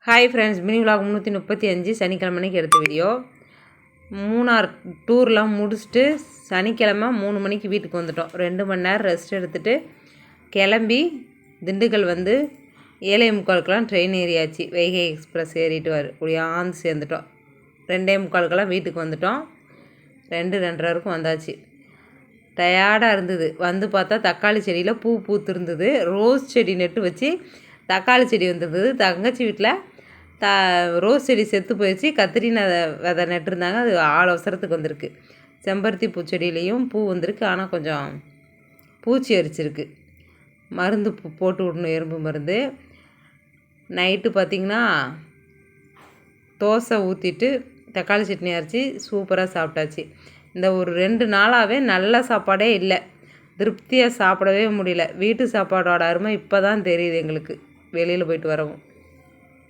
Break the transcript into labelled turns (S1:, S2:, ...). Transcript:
S1: Hi friends, mini vlog 335 சனிக்கிழமைக்கு எடுத்த video. Munnar டூர்லாம் முடிச்சுட்டு சனிக்கிழமை 3 மணிக்கு வீட்டுக்கு வந்துட்டோம். 2 மணி நேரம் ரெஸ்ட் எடுத்துகிட்டு கிளம்பி திண்டுக்கல் வந்து 7:45 ட்ரெயின் ஏறியாச்சு. வைகை எக்ஸ்பிரஸ் ஏறிட்டு குடியாந்து சேர்ந்துட்டோம். 2:45 வீட்டுக்கு வந்துட்டோம். 2:30 வந்தாச்சு. டயர்டாக இருந்தது. வந்து பார்த்தா தக்காளி செடியில் பூ பூத்துருந்தது. ரோஸ் செடி நெட்டு வச்சு தக்காளி செடி வந்துருந்தது. தங்கச்சி வீட்டில் ரோஸ் செடி செத்து போயிடுச்சு. கத்திரினை விதை நட்டுருந்தாங்க, அது அவசரத்துக்கு வந்திருக்கு. செம்பருத்தி பூச்செடியிலையும் பூ வந்திருக்கு, ஆனால் கொஞ்சம் பூச்சி அரிச்சிருக்கு. மருந்து போட்டு விடணும், எறும்பு மருந்து. நைட்டு பார்த்திங்கன்னா தோசை ஊற்றிட்டு தக்காளி சட்னி அரைச்சி சூப்பராக சாப்பிட்டாச்சு. இந்த ஒரு 2 நாளாகவே நல்ல சாப்பாடே இல்லை. திருப்தியாக சாப்பிடவே முடியல. வீட்டு சாப்பாடோட அருமை இப்போ தான் தெரியுது எங்களுக்கு, வெளியில் போயிட்டு வரவும்.